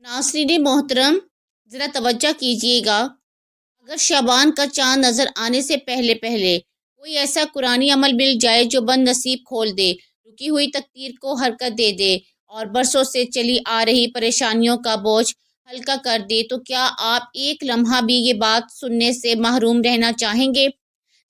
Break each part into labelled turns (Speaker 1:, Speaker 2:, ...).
Speaker 1: नाज़रीन मोहतरम, ज़रा तवज्जो कीजिएगा। अगर शाबान का चाँद नज़र आने से पहले पहले कोई ऐसा कुरानी अमल मिल जाए जो बद नसीब खोल दे, रुकी हुई तकदीर को हरकत दे दे और बरसों से चली आ रही परेशानियों का बोझ हल्का कर दे, तो क्या आप एक लम्हा भी ये बात सुनने से महरूम रहना चाहेंगे?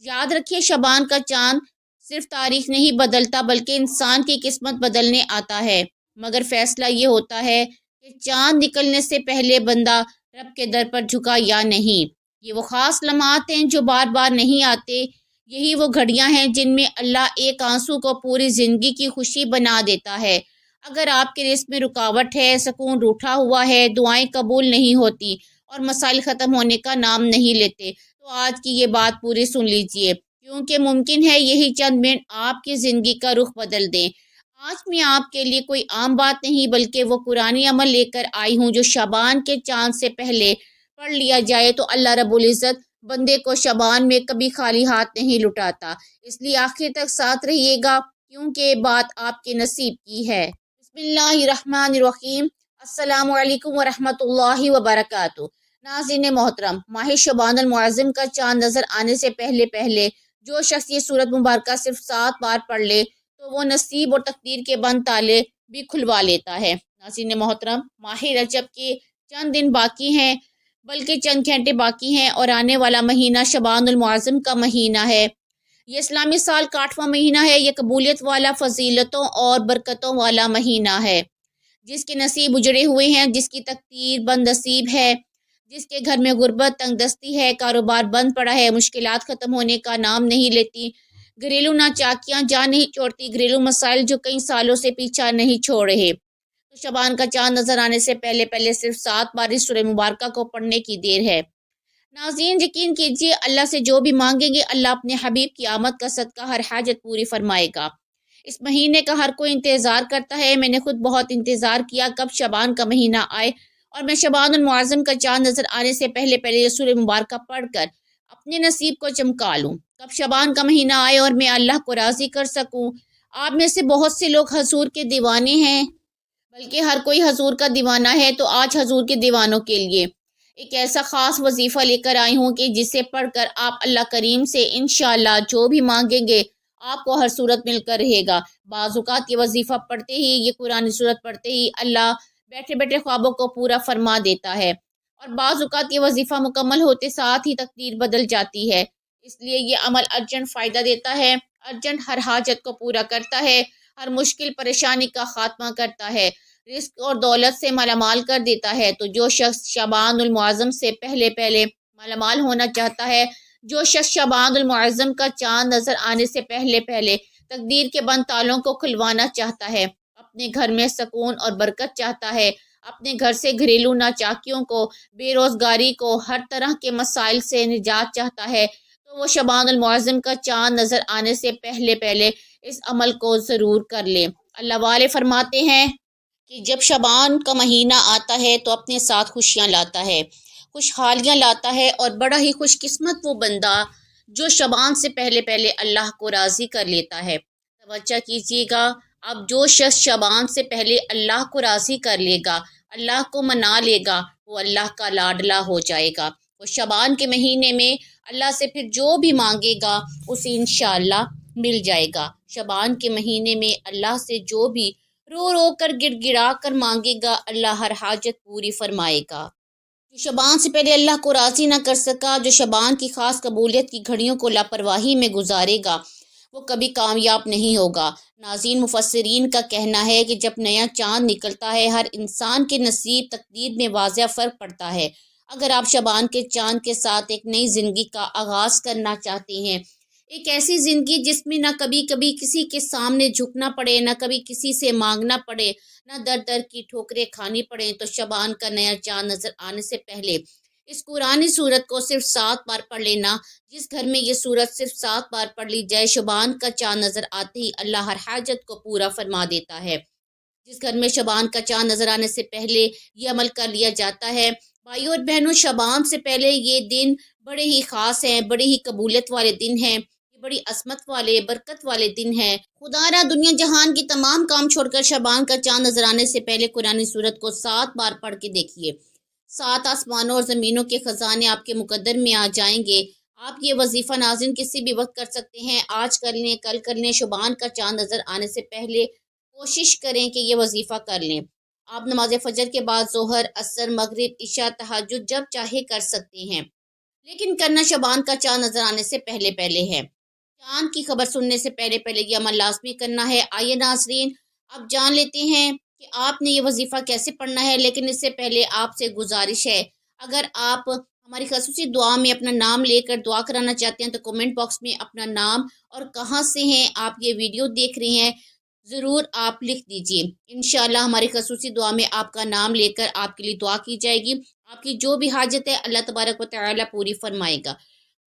Speaker 1: याद रखिए, शबान का चाँद सिर्फ तारीख नहीं बदलता बल्कि इंसान की किस्मत बदलने आता है। मगर फैसला ये होता है कि चाँद निकलने से पहले बंदा रब के दर पर झुका या नहीं। ये वो ख़ास लम्हात हैं जो बार बार नहीं आते। यही वो घड़ियां हैं जिनमें अल्लाह एक आंसू को पूरी ज़िंदगी की खुशी बना देता है। अगर आपके रिस्क में रुकावट है, सुकून रूठा हुआ है, दुआएं कबूल नहीं होती और मसाइल ख़त्म होने का नाम नहीं लेते, तो आज की ये बात पूरी सुन लीजिए, क्योंकि मुमकिन है यही चंद मिनट आपकी ज़िंदगी का रुख बदल दें। आज मैं आपके लिए कोई आम बात नहीं बल्कि वो कुरानी अमल लेकर आई हूँ जो शाबान के चाँद से पहले पढ़ लिया जाए तो अल्लाह रब्बुल इज़्ज़त बंदे को शाबान में कभी खाली हाथ नहीं लुटाता। इसलिए आखिर तक साथ रहिएगा, क्योंकि बात आपके नसीब की है। बिस्मिल्लाहिर्रहमानिर्रहीम। अस्सलामु अलैकुम वरहमतुल्लाहि वबरकातुहू। नाज़रीन मोहतरम, माह शबानुल मुअज़्ज़म का चाँद नज़र आने से पहले पहले जो शख्स ये सूरत मुबारका सिर्फ 7 बार पढ़ ले तो वो नसीब और तकदीर के बंद ताले भी खुलवा लेता है। नाज़रीन मोहतरम, माह रजब के चंद दिन बाकी हैं, बल्कि चंद घंटे बाकी हैं और आने वाला महीना शबानुल मुअज़्ज़म का महीना है। ये इस्लामी साल का 8वां महीना है। ये कबूलियत वाला, फजीलतों और बरकतों वाला महीना है। जिसके नसीब उजड़े हुए हैं, जिसकी तकदीर बदनसीब है, जिसके घर में गुर्बत, तंगदस्ती है, कारोबार बंद पड़ा है, मुश्किलात ख़त्म होने का नाम नहीं लेती, घरेलू नाचाकियाँ जान नहीं छोड़ती, घरेलू मसाइल जो कई सालों से पीछा नहीं छोड़ रहे, तो शबान का चाँद नज़र आने से पहले पहले सिर्फ 7 बार इस सूरह मुबारका को पढ़ने की देर है। नाज़रीन, यकीन कीजिए, अल्लाह से जो भी मांगेंगे अल्लाह अपने हबीब की आमद का सदका हर हाजत पूरी फरमाएगा। इस महीने का हर कोई इंतज़ार करता है। मैंने खुद बहुत इंतज़ार किया कब शबान का महीना आए और मैं शबानुल मुअज़्ज़म का चाँद नज़र आने से पहले पहले ये सूरह मुबारका पढ़कर अपने नसीब को चमका लूँ। कब शबान का महीना आए और मैं अल्लाह को राज़ी कर सकूँ। आप में से बहुत से लोग हजूर के दीवाने हैं, बल्कि हर कोई हजूर का दीवाना है। तो आज हजूर के दीवानों के लिए एक ऐसा ख़ास वजीफ़ा लेकर आई हूँ कि जिसे पढ़कर आप अल्लाह करीम से इंशाअल्लाह जो भी मांगेंगे आपको हर सूरत मिलकर रहेगा। बाज़-औक़ात ये वजीफ़ा पढ़ते ही, ये कुरानी सूरत पढ़ते ही अल्लाह बैठे बैठे ख्वाबों को पूरा फरमा देता है और बाज़-औक़ात ये वजीफ़ा मुकम्मल होते साथ ही तकदीर बदल जाती है। इसलिए ये अमल अर्जेंट फ़ायदा देता है, अर्जेंट हर हाजत को पूरा करता है, हर मुश्किल परेशानी का ख़ात्मा करता है, रिस्क और दौलत से मालामाल कर देता है। तो जो शख्स शबानुल मुअज़्ज़म से पहले पहले मालामाल होना चाहता है, जो शख्स शबानुल मुअज़्ज़म का चाँद नज़र आने से पहले पहले तकदीर के बंद तालों को खुलवाना चाहता है, अपने घर में सुकून और बरकत चाहता है, अपने घर से घरेलू नाचाकियों को, बेरोज़गारी को, हर तरह के मसाइल से निजात चाहता है, तो वो शबानुल मुअज़्ज़म का चाँद नज़र आने से पहले पहले इस अमल को ज़रूर कर ले। अल्लाह वाले फरमाते हैं कि जब शबान का महीना आता है तो अपने साथ खुशियाँ लाता है, खुशहालियाँ लाता है और बड़ा ही खुशकिस्मत वो बंदा जो शबान से पहले पहले अल्लाह को राज़ी कर लेता है। तवज्जो कीजिएगा, अब जो शख्स शबान से पहले अल्लाह को राज़ी कर लेगा, अल्लाह को मना लेगा, वो अल्लाह का लाडला हो जाएगा। वो शबान के महीने में अल्लाह से फिर जो भी मांगेगा उसे इंशाअल्लाह मिल जाएगा। शबान के महीने में अल्लाह से जो भी रो रो कर गिड़गिड़ा कर मांगेगा अल्लाह हर हाजत पूरी फरमाएगा। जो शबान से पहले अल्लाह को राज़ी ना कर सका, जो शबान की ख़ास कबूलियत की घड़ियों को लापरवाही में गुजारेगा, वो कभी कामयाब नहीं होगा। नाज़रीन, मुफस्सिरीन का कहना है कि जब नया चाँद निकलता है हर इंसान के नसीब तकदीर में वाज़ेह फ़र्क पड़ता है। अगर आप शबान के चाँद के साथ एक नई ज़िंदगी का आगाज़ करना चाहते हैं, एक ऐसी ज़िंदगी जिसमें ना कभी कभी किसी के सामने झुकना पड़े, ना कभी किसी से मांगना पड़े, ना दर दर की ठोकरें खानी पड़े, तो शबान का नया चाँद नज़र आने से पहले इस कुरानी सूरत को सिर्फ 7 बार पढ़ लेना। जिस घर में ये सूरत सिर्फ 7 बार पढ़ ली जाए, शबान का चाँद नज़र आते ही अल्लाह हर हाजत को पूरा फरमा देता है। जिस घर में शबान का चाँद नज़र आने से पहले ये अमल कर लिया जाता है, भाइयों और बहनों, शबान से पहले ये दिन बड़े ही ख़ास हैं, बड़े ही कबूलियत वाले दिन हैं। یہ بڑی عظمت والے برکت والے دن ہے۔ خدا را دنیا جہان کی تمام کام چھوڑ کر شعبان کا چاند نظر آنے سے پہلے قرآن سورت کو 7 بار پڑھ کے دیکھیے۔ 7 آسمانوں اور زمینوں کے خزانے آپ کے مقدر میں آ جائیں گے۔ آپ یہ وظیفہ ناظرین کسی بھی وقت کر سکتے ہیں، آج کر لیں، کل کر لیں، شعبان کا چاند نظر آنے سے پہلے کوشش کریں کہ یہ وظیفہ کر لیں۔ آپ نماز فجر کے بعد ظہر، عصر، مغرب، عشاء، تہجد جب چاہے کر سکتے ہیں، لیکن کرنا شعبان کا چاند نظر آنے سے پہلے پہلے ہے۔ چاند کی خبر سننے سے پہلے پہلے یہ عمل لازمی کرنا ہے۔ آئیے ناظرین اب جان لیتے ہیں کہ آپ نے یہ وظیفہ کیسے پڑھنا ہے، لیکن اس سے پہلے آپ سے گزارش ہے، اگر آپ ہماری خصوصی دعا میں اپنا نام لے کر دعا کرانا چاہتے ہیں تو کمنٹ باکس میں اپنا نام اور کہاں سے ہیں آپ یہ ویڈیو دیکھ رہے ہیں ضرور آپ لکھ دیجئے۔ انشاءاللہ ہماری خصوصی دعا میں آپ کا نام لے کر آپ کے لیے دعا کی جائے گی۔ آپ کی جو بھی حاجت ہے اللہ تبارک و تعالی پوری فرمائے گا،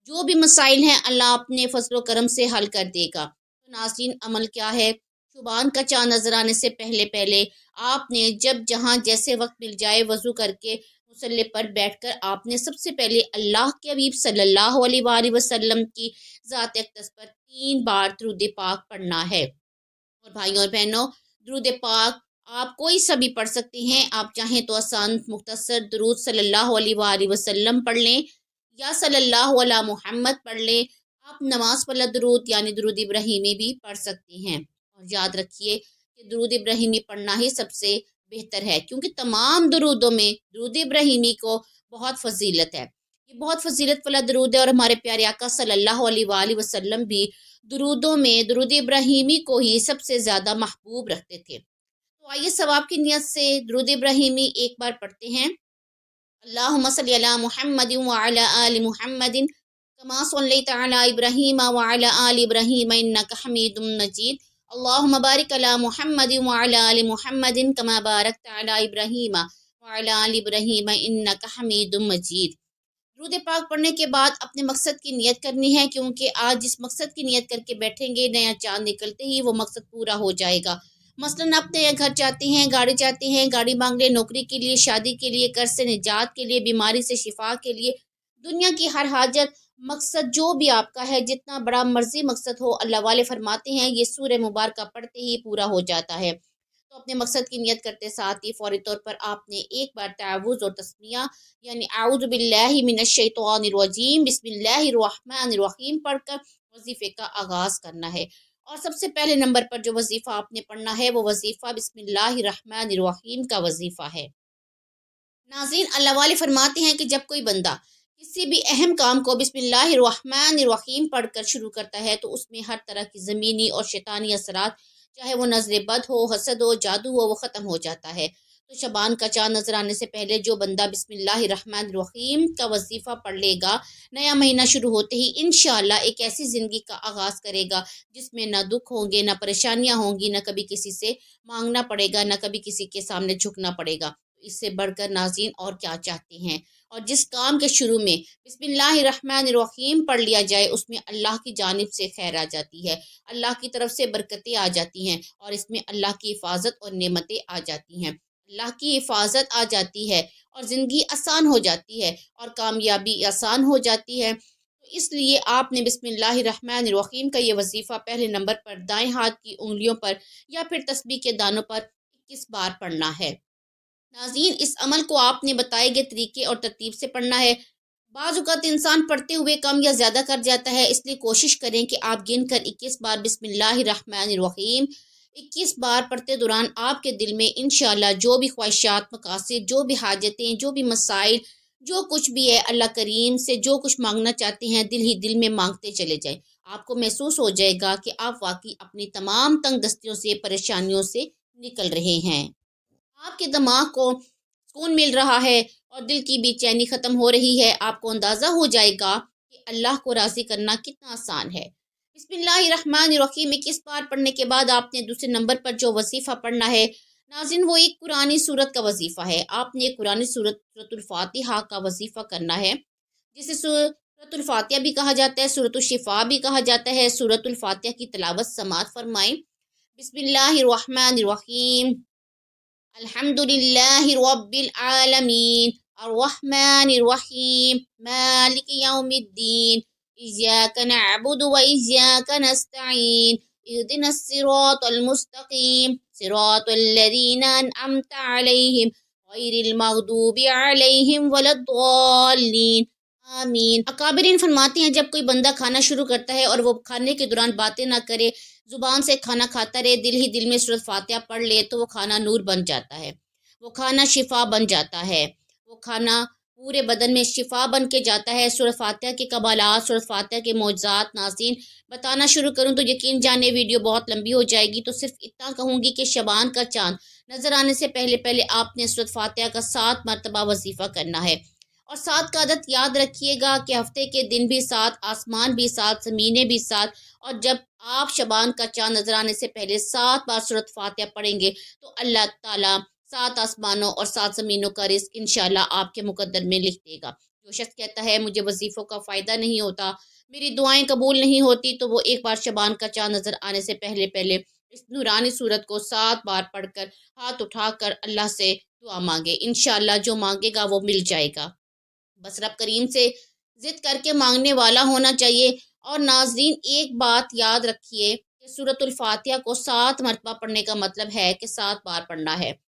Speaker 1: جو بھی مسائل ہیں اللہ اپنے فضل و کرم سے حل کر دے گا۔ تو ناظرین عمل کیا ہے؟ شعبان کا چاند نظر آنے سے پہلے پہلے آپ نے جب جہاں جیسے وقت مل جائے وضو کر کے مصلی پر بیٹھ کر آپ نے سب سے پہلے اللہ کے حبیب صلی اللہ علیہ وآلہ وسلم کی ذات اقدس پر 3 بار درود پاک پڑھنا ہے۔ اور بھائیوں اور بہنوں، درود پاک آپ کوئی سا بھی پڑھ سکتے ہیں، آپ چاہیں تو آسان مختصر درود صلی اللہ علیہ وآلہ وسلم پڑھ لیں یا صلی اللہ علی محمد پڑھ لیں۔ آپ نماز والا درود یعنی درود ابراہیمی بھی پڑھ سکتے ہیں، اور یاد رکھیے کہ درود ابراہیمی پڑھنا ہی سب سے بہتر ہے، کیونکہ تمام درودوں میں درود ابراہیمی کو بہت فضیلت ہے، یہ بہت فضیلت والا درود ہے، اور ہمارے پیارے آقا صلی اللہ علیہ وآلہ وسلم بھی درودوں میں درود ابراہیمی کو ہی سب سے زیادہ محبوب رکھتے تھے۔ تو آئیے ثواب کی نیت سے درود ابراہیمی ایک بار پڑھتے ہیں۔ اللہم صلی علی محمد وعلی آل محمد کما صلیت علی ابراہیم وعلی آل ابراہیم انک حمید مجید۔ اللہم بارک علی محمد وعلی آل محمد کما بارکت علی ابراہیم وعلی آل ابراہیم انک حمید مجید۔ درود پاک پڑھنے کے بعد اپنے مقصد کی نیت کرنی ہے، کیونکہ آج جس مقصد کی نیت کر کے بیٹھیں گے نیا چاند نکلتے ہی وہ مقصد پورا ہو جائے گا۔ مثلاً اپنے گھر چاہتے ہیں، گاڑی چاہتے ہیں، گاڑی مانگ لیں، نوکری کے لیے، شادی کے لیے، قرض سے نجات کے لیے، بیماری سے شفا کے لیے، دنیا کی ہر حاجت، مقصد جو بھی آپ کا ہے، جتنا بڑا مرضی مقصد ہو، اللہ والے فرماتے ہیں یہ سورہ مبارکہ پڑھتے ہی پورا ہو جاتا ہے۔ تو اپنے مقصد کی نیت کرتے ساتھ ہی فوری طور پر آپ نے ایک بار تعوذ اور تسمیہ یعنی اعوذ باللہ من الشیطان الرجیم بسم اللہ الرحمن الرحیم پڑھ کر وظیفے کا آغاز کرنا ہے۔ اور سب سے پہلے نمبر پر جو وظیفہ آپ نے پڑھنا ہے وہ وظیفہ بسم اللہ الرحمن الرحیم کا وظیفہ ہے۔ ناظرین اللہ والے فرماتے ہیں کہ جب کوئی بندہ کسی بھی اہم کام کو بسم اللہ الرحمن الرحیم پڑھ کر شروع کرتا ہے تو اس میں ہر طرح کی زمینی اور شیطانی اثرات، چاہے وہ نظر بد ہو، حسد ہو، جادو ہو، وہ ختم ہو جاتا ہے۔ تو شعبان کا چاند نظر آنے سے پہلے جو بندہ بسم اللہ الرحمن الرحیم کا وظیفہ پڑھ لے گا، نیا مہینہ شروع ہوتے ہی انشاءاللہ ایک ایسی زندگی کا آغاز کرے گا جس میں نہ دکھ ہوں گے، نہ پریشانیاں ہوں گی، نہ کبھی کسی سے مانگنا پڑے گا، نہ کبھی کسی کے سامنے جھکنا پڑے گا۔ اس سے بڑھ کر ناظرین اور کیا چاہتے ہیں؟ اور جس کام کے شروع میں بسم اللہ الرحمن الرحیم پڑھ لیا جائے اس میں اللہ کی جانب سے خیر آ جاتی ہے، اللہ کی طرف سے برکتیں آ جاتی ہیں، اور اس میں اللہ کی حفاظت اور نعمتیں آ جاتی ہیں، اللہ کی حفاظت آ جاتی ہے، اور زندگی آسان ہو جاتی ہے، اور کامیابی آسان ہو جاتی ہے۔ تو اس لیے آپ نے بسم اللہ الرحمن الرحیم کا یہ وظیفہ پہلے نمبر پر دائیں ہاتھ کی انگلیوں پر یا پھر تسبیح کے دانوں پر 21 بار پڑھنا ہے۔ ناظرین اس عمل کو آپ نے بتائے گئے طریقے اور ترتیب سے پڑھنا ہے۔ بعض اوقات انسان پڑھتے ہوئے کم یا زیادہ کر جاتا ہے، اس لیے کوشش کریں کہ آپ گن کر 21 بار بسم اللہ الرحمن الرحیم 21 بار پڑھتے دوران آپ کے دل میں انشاءاللہ جو بھی خواہشات، مقاصد، جو بھی حاجتیں، جو بھی مسائل، جو کچھ بھی ہے اللہ کریم سے جو کچھ مانگنا چاہتے ہیں دل ہی دل میں مانگتے چلے جائیں۔ آپ کو محسوس ہو جائے گا کہ آپ واقعی اپنی تمام تنگ دستیوں سے، پریشانیوں سے نکل رہے ہیں۔ آپ کے دماغ کو سکون مل رہا ہے اور دل کی بے چینی ختم ہو رہی ہے۔ آپ کو اندازہ ہو جائے گا کہ اللہ کو راضی کرنا کتنا آسان ہے۔ بسم اللہ الرحمن الرحیم 21 بار پڑھنے کے بعد آپ نے دوسرے نمبر پر جو وظیفہ پڑھنا ہے ناظرین وہ ایک قرآنی سورت کا وظیفہ ہے۔ آپ نے قرآنی سورت الفاتحہ کا وظیفہ کرنا ہے، جسے سورت الفاتحہ بھی کہا جاتا ہے، سورت الشفا بھی کہا جاتا ہے۔ سورت الفاتحہ کی تلاوت سماعت فرمائیں۔ بسم اللہ الرحمن الرحیم الحمدللہ رب العالمین الرحمن الرحیم مالک یوم الدین इय्याक नअबुदु व इय्याक नस्तईन इहदिना सिरातल मुस्तकीम सिरातल लज़ीना अनअमता अलैहिम गैरिल मग़दूबि अलैहिम वलद्दाल्लीन आमीन। अकाबरीन फरमाते हैं, जब कोई बंदा खाना शुरू करता है और वो खाने के दौरान बातें ना करे, जुबान से खाना खाता रहे, दिल ही दिल में सूरत फातिहा पढ़ ले, तो वो खाना नूर बन जाता है, वो खाना शिफा बन जाता है, वो खाना पूरे बदन में शिफा बन के जाता है। सूरत फातिहा के कमालात, सूरत फातिहा के मौजज़ात नाज़रीन बताना शुरू करूँ तो यकीन जाने वीडियो बहुत लंबी हो जाएगी, तो सिर्फ इतना कहूँगी कि शबान का चाँद नज़र आने से पहले पहले आपने सूरत फातिहा का 7 मरतबा वजीफ़ा करना है। और 7 का आदत याद रखिएगा कि हफ्ते के दिन भी 7, आसमान भी 7, ज़मीनें भी 7। और जब आप शबान का चाँद नज़र आने से पहले 7 बार सूरत फातिहा पढ़ेंगे तो अल्लाह ताला 7 आसमानों और 7 ज़मीनों का रिज़्क़ इंशाअल्लाह आपके मुक़द्दर में लिख देगा। जो शख्स कहता है मुझे वजीफ़ों का फ़ायदा नहीं होता, मेरी दुआएं कबूल नहीं होती, तो वो एक बार शबान का चाँद नज़र आने से पहले पहले इस नूरानी सूरत को 7 बार पढ़कर हाथ उठाकर अल्लाह से दुआ मांगे। इंशाअल्लाह जो मांगेगा वो मिल जाएगा। बस रब करीम से ज़िद करके मांगने वाला होना चाहिए। और नाजरीन एक बात याद रखिए कि सूरतुल फातिहा को 7 मरतबा पढ़ने का मतलब है कि 7 बार पढ़ना है।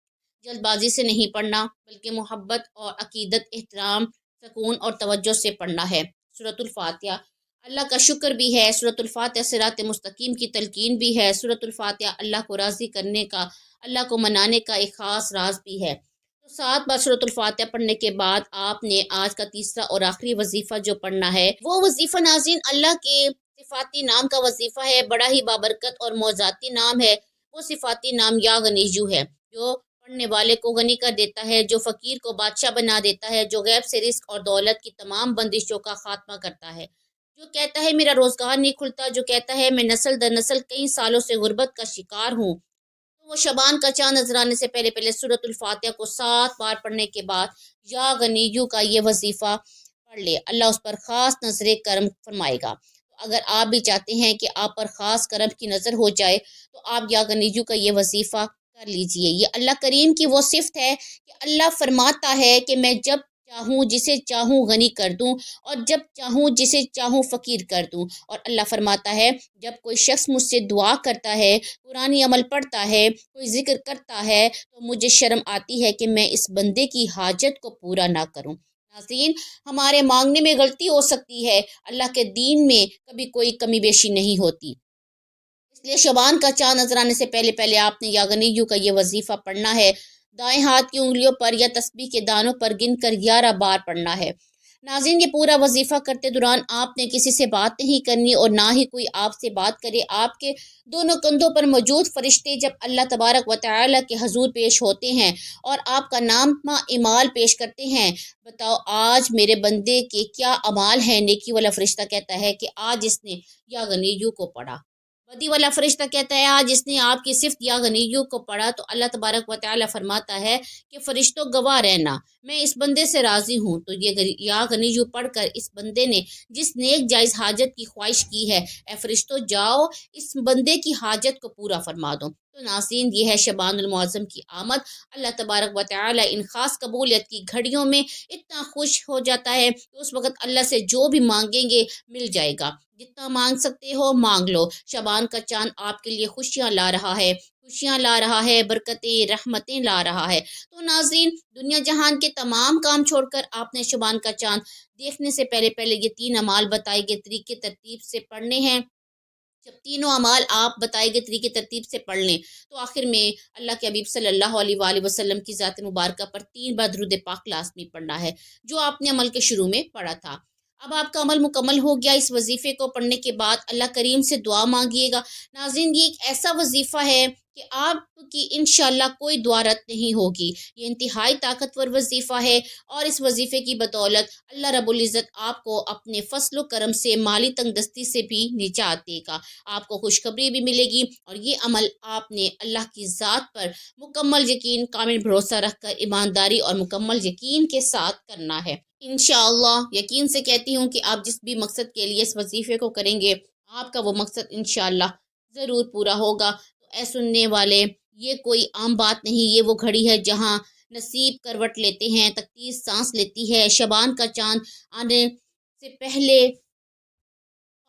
Speaker 1: जल्दबाजी से नहीं पढ़ना, बल्कि मोहब्बत और अकीदत, एहतराम, सुकून और तवज्जो से पढ़ना है। सूरतुल फातिहा अल्लाह का शुक्र भी है, सूरतुल फातिहा सिरात मुस्तकीम की तलकीन भी है, सूरतुल फातिहा अल्लाह को राज़ी करने का, अल्लाह को मनाने का एक ख़ास राज भी है। तो 7 बार सूरतुल फातिहा पढ़ने के बाद आपने आज का तीसरा और आखिरी वजीफ़ा जो पढ़ना है, वो वजीफ़ा नाज़रीन अल्लाह के सिफाती नाम का वजीफ़ा है। बड़ा ही बाबरकत और मौज़ाती नाम है। वो सिफाती नाम या गनीजू है, जो पढ़ने वाले को गनी कर देता है, जो फ़कीर को बादशाह बना देता है, जो गैब से रिस्क और दौलत की तमाम बंदिशों का खात्मा करता है, जो कहता है मेरा रोज़गार नहीं खुलता, जो कहता है मैं नस्ल दर नस्ल कई सालों से गुर्बत का शिकार हूँ। तो वो शबान का चाँद नज़र आने से पहले पहले सूरतुल फातिहा को 7 बार पढ़ने के बाद या गनीयू का ये वजीफ़ा पढ़ ले, अल्लाह उस पर ख़ास नज़र करम फरमाएगा। तो अगर आप भी चाहते हैं कि आप पर ख़ास करम की नज़र हो जाए, तो आप या गनीयू का ये वजीफ़ा कर लीजिए। ये अल्लाह करीम की वो सिफ़त है कि अल्लाह फरमाता है कि मैं जब चाहूँ जिसे चाहूँ गनी कर दूँ और जब चाहूँ जिसे चाहूँ फ़कीर कर दूँ। और अल्लाह फरमाता है जब कोई शख्स मुझसे दुआ करता है, कुरानी अमल पढ़ता है, कोई ज़िक्र करता है, तो मुझे शर्म आती है कि मैं इस बंदे की हाजत को पूरा ना करूँ। नाज़रीन हमारे मांगने में गलती हो सकती है, अल्लाह के दीन में कभी कोई कमी बेशी नहीं होती। इसलिए शबान का चाँद नज़र आने से पहले पहले आपने या गनीयू का ये वजीफ़ा पढ़ना है। दाएं हाथ की उंगलियों पर या तस्बीह के दानों पर गिनकर 11 बार पढ़ना है। नाज़रीन ये पूरा वजीफ़ा करते दौरान आपने किसी से बात नहीं करनी और ना ही कोई आपसे बात करे। आपके दोनों कंधों पर मौजूद फरिश्ते जब अल्लाह तबारक व तआला के हजूर पेश होते हैं और आपका नामा इमाल पेश करते हैं, बताओ आज मेरे बंदे के क्या अमाल हैं। नेकी वाला फरिश्ता कहता है कि आज इसने या गनीयू को पढ़ा। बदी वाला फरिश्ता कहता है आज इसने आपकी सिफ्त या गनीयू को पढ़ा। तो अल्लाह तबारक व तआला फरमाता है कि फरिश्तों गवाह रहना, मैं इस बंदे से राज़ी हूँ। तो ये या गनीयू पढ़कर इस बंदे ने जिस नेक जायज़ हाजत की ख्वाहिश की है, ए फरिश्तों जाओ इस बंदे की हाजत को पूरा फरमा दो। तो नाज़रीन ये है शबानुल मुअज़्ज़म की आमद। अल्लाह तबारक व तआला इन ख़ास कबूलियत की घड़ियों में इतना खुश हो जाता है कि उस वक़्त अल्लाह से जो भी मांगेंगे मिल जाएगा। जितना मांग सकते हो मांग लो। शबान का चाँद आपके लिए खुशियाँ ला रहा है, खुशियाँ ला रहा है, बरकतें रहमतें ला रहा है। तो नाज़रीन दुनिया जहान के तमाम काम छोड़कर आपने शबान का चाँद देखने से पहले पहले ये 3 अमाल बताए गए तरीके तरतीब से पढ़ने हैं। जब तीनों अमाल आप बताए गए तरीके तरतीब से पढ़ लें, तो आखिर में अल्लाह के हबीब सल्लल्लाहु अलैहि वसल्लम की ज़ात मुबारका पर 3 बार दुरूद पाक लाज़मी पढ़ना है, जो आपने अमल के शुरू में पढ़ा था। अब आपका अमल मुकम्मल हो गया। इस वजीफ़े को पढ़ने के बाद अल्लाह करीम से दुआ मांगिएगा। नाज़रीन ये एक ऐसा वजीफ़ा है कि आपकी इंशाअल्लाह कोई दुआ रद्द नहीं होगी। ये इंतहाई ताकतवर वजीफ़ा है और इस वजीफ़े की बदौलत अल्लाह रब्बुल इज़्ज़त आपको अपने फ़ज़्ल करम से, माली तंगदस्ती से भी निजात देगा। आपको खुशखबरी भी मिलेगी और ये अमल आपने अल्लाह की ज़ात पर मुकम्मल यकीन, कामिल भरोसा रखकर ईमानदारी और मुकम्मल यकीन के साथ करना है। इंशाअल्लाह यकीन से कहती हूँ कि आप जिस भी मकसद के लिए इस वजीफ़े को करेंगे, आपका वो मकसद इंशाअल्लाह ज़रूर पूरा होगा। तो ऐ सुनने वाले, ये कोई आम बात नहीं, ये वो घड़ी है जहाँ नसीब करवट लेते हैं, तकदीर सांस लेती है। शबान का चाँद आने से पहले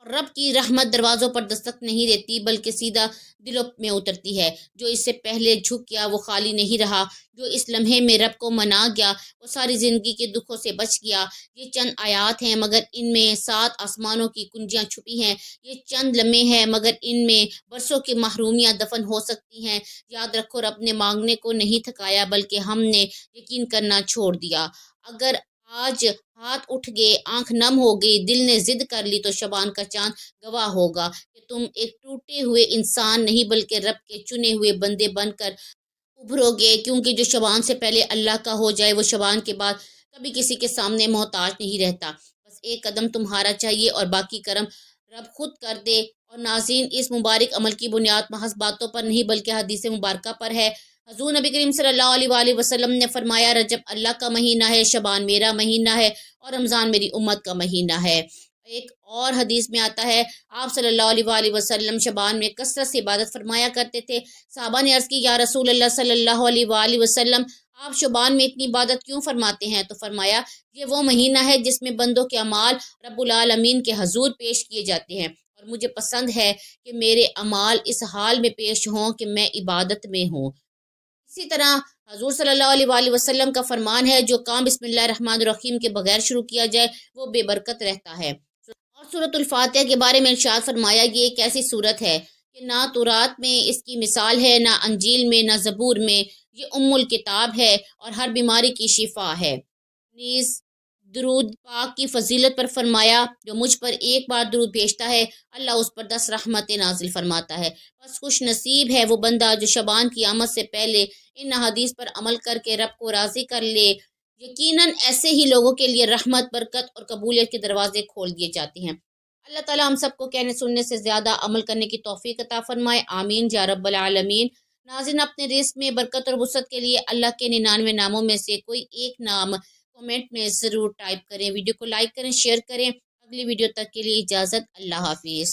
Speaker 1: اور رب کی رحمت دروازوں پر دستک نہیں دیتی بلکہ سیدھا دلوں میں اترتی ہے۔ جو اس سے پہلے جھک گیا وہ خالی نہیں رہا، جو اس لمحے میں رب کو منا گیا وہ ساری زندگی کے دکھوں سے بچ گیا۔ یہ چند آیات ہیں مگر ان میں 7 آسمانوں کی کنجیاں چھپی ہیں۔ یہ چند لمحے ہیں مگر ان میں برسوں کی محرومیاں دفن ہو سکتی ہیں۔ یاد رکھو رب نے مانگنے کو نہیں تھکایا بلکہ ہم نے یقین کرنا چھوڑ دیا۔ اگر آج ہاتھ اٹھ گئے، آنکھ نم ہو گئی، دل نے ضد کر لی تو شبان کا چاند گواہ ہوگا کہ تم ایک ٹوٹے ہوئے انسان نہیں بلکہ رب کے چنے ہوئے بندے بن کر ابھرو گے، کیونکہ جو شبان سے پہلے اللہ کا ہو جائے وہ شبان کے بعد کبھی کسی کے سامنے محتاج نہیں رہتا۔ بس ایک قدم تمہارا چاہیے اور باقی کرم رب خود کر دے۔ اور ناظرین، اس مبارک عمل کی بنیاد محض باتوں پر نہیں بلکہ حدیث مبارکہ پر ہے۔ حضور نبی کریم صلی اللہ علیہ وآلہ وسلم نے فرمایا، رجب اللہ کا مہینہ ہے، شبان میرا مہینہ ہے اور رمضان میری امت کا مہینہ ہے۔ ایک اور حدیث میں آتا ہے، آپ صلی اللہ علیہ وآلہ وسلم شبان میں کثرت سے عبادت فرمایا کرتے تھے۔ صحابہ نے عرض کی، یا رسول اللہ صلی اللہ علیہ وآلہ وسلم، آپ شبان میں اتنی عبادت کیوں فرماتے ہیں؟ تو فرمایا، یہ وہ مہینہ ہے جس میں بندوں کے اعمال رب العالمین کے حضور پیش کیے جاتے ہیں، اور مجھے پسند ہے کہ میرے اعمال اس حال میں پیش ہوں کہ میں عبادت میں ہوں۔ اسی طرح حضور صلی اللہ علیہ وآلہ وسلم کا فرمان ہے، جو کام بسم اللہ الرحمن الرحیم کے بغیر شروع کیا جائے وہ بے برکت رہتا ہے۔ اور سورۃ الفاتحہ کے بارے میں ارشاد فرمایا، یہ ایک ایسی سورت ہے کہ نہ تورات میں اس کی مثال ہے، نہ انجیل میں، نہ زبور میں۔ یہ الکتاب ہے اور ہر بیماری کی شفا ہے۔ نیز درود پاک کی فضیلت پر فرمایا، جو مجھ پر ایک بار درود بھیجتا ہے اللہ اس پر 10 رحمتیں نازل فرماتا ہے۔ بس خوش نصیب ہے وہ بندہ جو شبان کی آمد سے پہلے ان احادیث پر عمل کر کے رب کو راضی کر لے۔ یقیناً ایسے ہی لوگوں کے لیے رحمت، برکت اور قبولیت کے دروازے کھول دیے جاتے ہیں۔ اللہ تعالیٰ ہم سب کو کہنے سننے سے زیادہ عمل کرنے کی توفیق عطا فرمائے، آمین یا رب العالمین۔ ناظرین، اپنے رزق میں برکت اور وسعت کے لیے اللہ کے 99 ناموں میں سے کوئی ایک نام کمنٹ میں ضرور ٹائپ کریں۔ ویڈیو کو لائک کریں، شیئر کریں۔ اگلی ویڈیو تک کے لیے اجازت، اللہ حافظ۔